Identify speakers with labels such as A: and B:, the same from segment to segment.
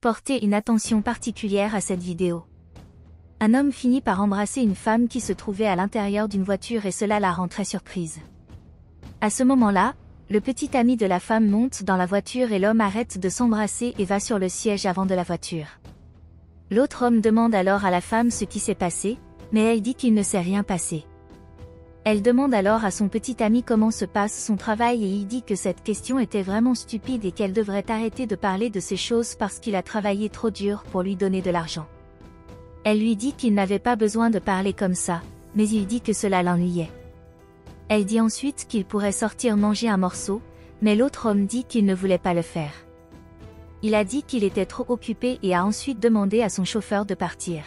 A: Portez une attention particulière à cette vidéo. Un homme finit par embrasser une femme qui se trouvait à l'intérieur d'une voiture et cela la rend très surprise. À ce moment-là, le petit ami de la femme monte dans la voiture et l'homme arrête de s'embrasser et va sur le siège avant de la voiture. L'autre homme demande alors à la femme ce qui s'est passé, mais elle dit qu'il ne s'est rien passé. Elle demande alors à son petit ami comment se passe son travail et il dit que cette question était vraiment stupide et qu'elle devrait arrêter de parler de ces choses parce qu'il a travaillé trop dur pour lui donner de l'argent. Elle lui dit qu'il n'avait pas besoin de parler comme ça, mais il dit que cela l'ennuyait. Elle dit ensuite qu'il pourrait sortir manger un morceau, mais l'autre homme dit qu'il ne voulait pas le faire. Il a dit qu'il était trop occupé et a ensuite demandé à son chauffeur de partir.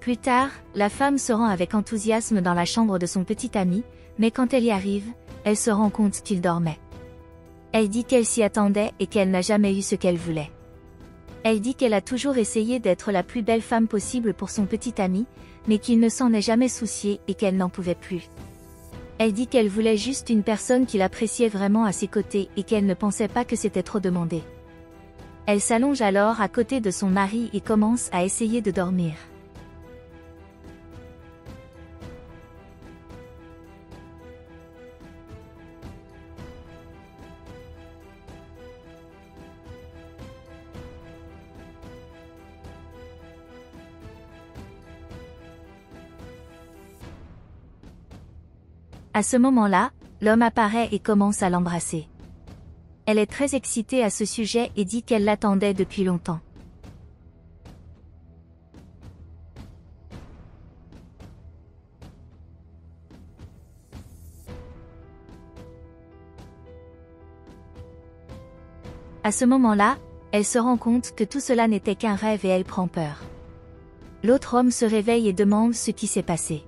A: Plus tard, la femme se rend avec enthousiasme dans la chambre de son petit ami, mais quand elle y arrive, elle se rend compte qu'il dormait. Elle dit qu'elle s'y attendait et qu'elle n'a jamais eu ce qu'elle voulait. Elle dit qu'elle a toujours essayé d'être la plus belle femme possible pour son petit ami, mais qu'il ne s'en est jamais soucié et qu'elle n'en pouvait plus. Elle dit qu'elle voulait juste une personne qui l'appréciait vraiment à ses côtés et qu'elle ne pensait pas que c'était trop demandé. Elle s'allonge alors à côté de son mari et commence à essayer de dormir. À ce moment-là, l'homme apparaît et commence à l'embrasser. Elle est très excitée à ce sujet et dit qu'elle l'attendait depuis longtemps. À ce moment-là, elle se rend compte que tout cela n'était qu'un rêve et elle prend peur. L'autre homme se réveille et demande ce qui s'est passé.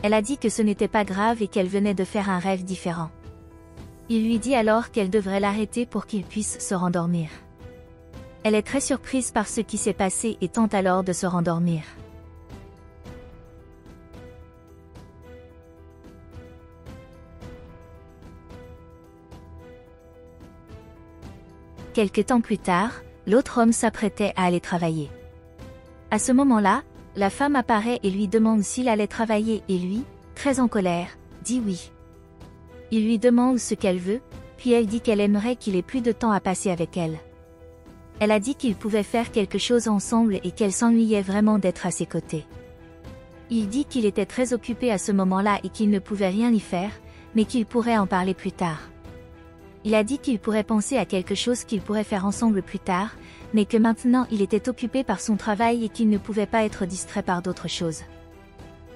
A: Elle a dit que ce n'était pas grave et qu'elle venait de faire un rêve différent. Il lui dit alors qu'elle devrait l'arrêter pour qu'il puisse se rendormir. Elle est très surprise par ce qui s'est passé et tente alors de se rendormir. Quelque temps plus tard, l'autre homme s'apprêtait à aller travailler. À ce moment-là, la femme apparaît et lui demande s'il allait travailler et lui, très en colère, dit oui. Il lui demande ce qu'elle veut, puis elle dit qu'elle aimerait qu'il ait plus de temps à passer avec elle. Elle a dit qu'ils pouvaient faire quelque chose ensemble et qu'elle s'ennuyait vraiment d'être à ses côtés. Il dit qu'il était très occupé à ce moment-là et qu'il ne pouvait rien y faire, mais qu'il pourrait en parler plus tard. Il a dit qu'il pourrait penser à quelque chose qu'ils pourraient faire ensemble plus tard, mais que maintenant il était occupé par son travail et qu'il ne pouvait pas être distrait par d'autres choses.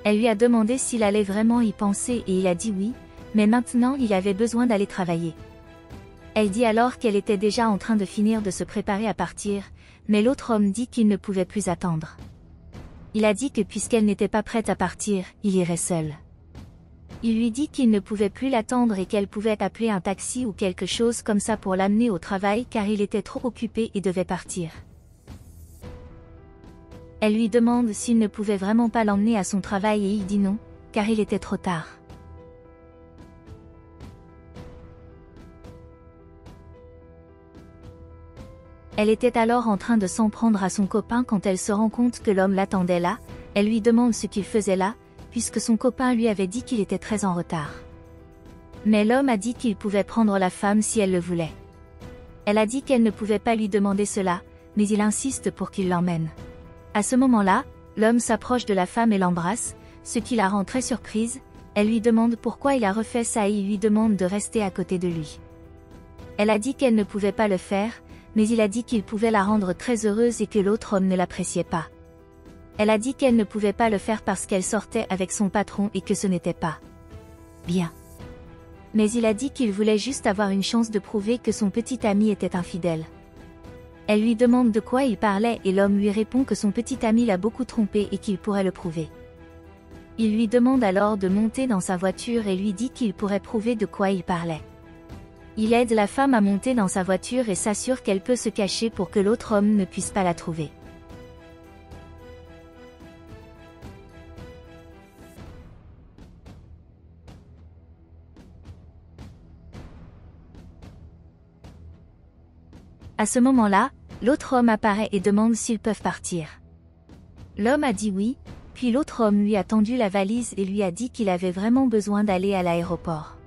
A: Elle lui a demandé s'il allait vraiment y penser et il a dit oui, mais maintenant il avait besoin d'aller travailler. Elle dit alors qu'elle était déjà en train de finir de se préparer à partir, mais l'autre homme dit qu'il ne pouvait plus attendre. Il a dit que puisqu'elle n'était pas prête à partir, il irait seul. Il lui dit qu'il ne pouvait plus l'attendre et qu'elle pouvait appeler un taxi ou quelque chose comme ça pour l'amener au travail car il était trop occupé et devait partir. Elle lui demande s'il ne pouvait vraiment pas l'emmener à son travail et il dit non, car il était trop tard. Elle était alors en train de s'en prendre à son copain quand elle se rend compte que l'homme l'attendait là, elle lui demande ce qu'il faisait là, puisque son copain lui avait dit qu'il était très en retard. Mais l'homme a dit qu'il pouvait prendre la femme si elle le voulait. Elle a dit qu'elle ne pouvait pas lui demander cela, mais il insiste pour qu'il l'emmène. À ce moment-là, l'homme s'approche de la femme et l'embrasse, ce qui la rend très surprise, elle lui demande pourquoi il a refait ça et il lui demande de rester à côté de lui. Elle a dit qu'elle ne pouvait pas le faire, mais il a dit qu'il pouvait la rendre très heureuse et que l'autre homme ne l'appréciait pas. Elle a dit qu'elle ne pouvait pas le faire parce qu'elle sortait avec son patron et que ce n'était pas bien. Mais il a dit qu'il voulait juste avoir une chance de prouver que son petit ami était infidèle. Elle lui demande de quoi il parlait et l'homme lui répond que son petit ami l'a beaucoup trompé et qu'il pourrait le prouver. Il lui demande alors de monter dans sa voiture et lui dit qu'il pourrait prouver de quoi il parlait. Il aide la femme à monter dans sa voiture et s'assure qu'elle peut se cacher pour que l'autre homme ne puisse pas la trouver. À ce moment-là, l'autre homme apparaît et demande s'ils peuvent partir. L'homme a dit oui, puis l'autre homme lui a tendu la valise et lui a dit qu'il avait vraiment besoin d'aller à l'aéroport.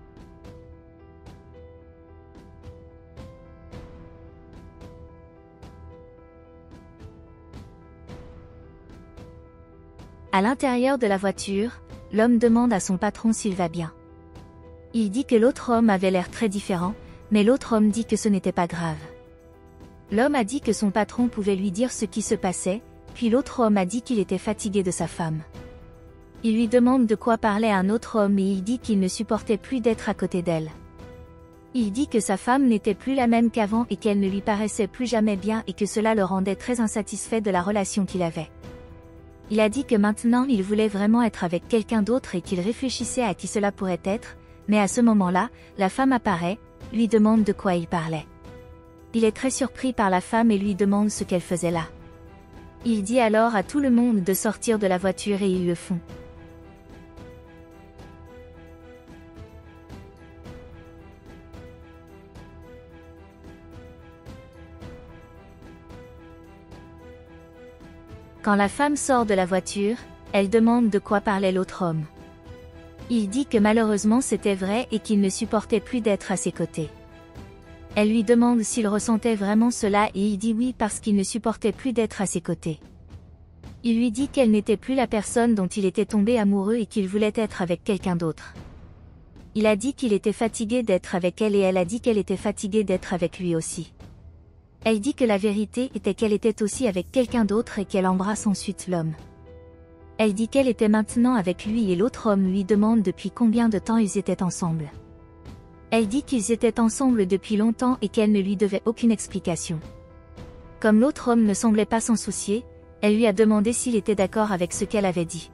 A: À l'intérieur de la voiture, l'homme demande à son patron s'il va bien. Il dit que l'autre homme avait l'air très différent, mais l'autre homme dit que ce n'était pas grave. L'homme a dit que son patron pouvait lui dire ce qui se passait, puis l'autre homme a dit qu'il était fatigué de sa femme. Il lui demande de quoi parler à un autre homme et il dit qu'il ne supportait plus d'être à côté d'elle. Il dit que sa femme n'était plus la même qu'avant et qu'elle ne lui paraissait plus jamais bien et que cela le rendait très insatisfait de la relation qu'il avait. Il a dit que maintenant il voulait vraiment être avec quelqu'un d'autre et qu'il réfléchissait à qui cela pourrait être, mais à ce moment-là, la femme apparaît, lui demande de quoi il parlait. Il est très surpris par la femme et lui demande ce qu'elle faisait là. Il dit alors à tout le monde de sortir de la voiture et ils le font. Quand la femme sort de la voiture, elle demande de quoi parlait l'autre homme. Il dit que malheureusement c'était vrai et qu'il ne supportait plus d'être à ses côtés. Elle lui demande s'il ressentait vraiment cela et il dit oui parce qu'il ne supportait plus d'être à ses côtés. Il lui dit qu'elle n'était plus la personne dont il était tombé amoureux et qu'il voulait être avec quelqu'un d'autre. Il a dit qu'il était fatigué d'être avec elle et elle a dit qu'elle était fatiguée d'être avec lui aussi. Elle dit que la vérité était qu'elle était aussi avec quelqu'un d'autre et qu'elle embrasse ensuite l'homme. Elle dit qu'elle était maintenant avec lui et l'autre homme lui demande depuis combien de temps ils étaient ensemble. Elle dit qu'ils étaient ensemble depuis longtemps et qu'elle ne lui devait aucune explication. Comme l'autre homme ne semblait pas s'en soucier, elle lui a demandé s'il était d'accord avec ce qu'elle avait dit.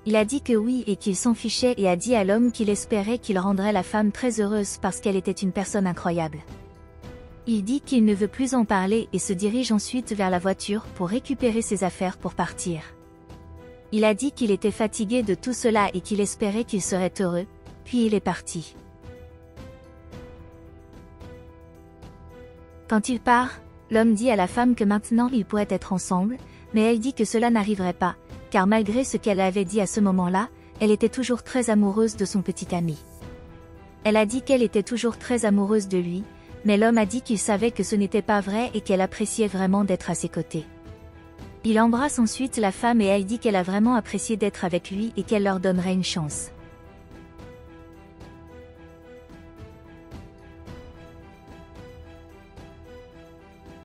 A: Il a dit que oui et qu'il s'en fichait et a dit à l'homme qu'il espérait qu'il rendrait la femme très heureuse parce qu'elle était une personne incroyable. Il dit qu'il ne veut plus en parler et se dirige ensuite vers la voiture pour récupérer ses affaires pour partir. Il a dit qu'il était fatigué de tout cela et qu'il espérait qu'il serait heureux, puis il est parti. Quand il part, l'homme dit à la femme que maintenant ils pourraient être ensemble, mais elle dit que cela n'arriverait pas, car malgré ce qu'elle avait dit à ce moment-là, elle était toujours très amoureuse de son petit ami. Elle a dit qu'elle était toujours très amoureuse de lui, mais l'homme a dit qu'il savait que ce n'était pas vrai et qu'elle appréciait vraiment d'être à ses côtés. Il embrasse ensuite la femme et elle dit qu'elle a vraiment apprécié d'être avec lui et qu'elle leur donnerait une chance.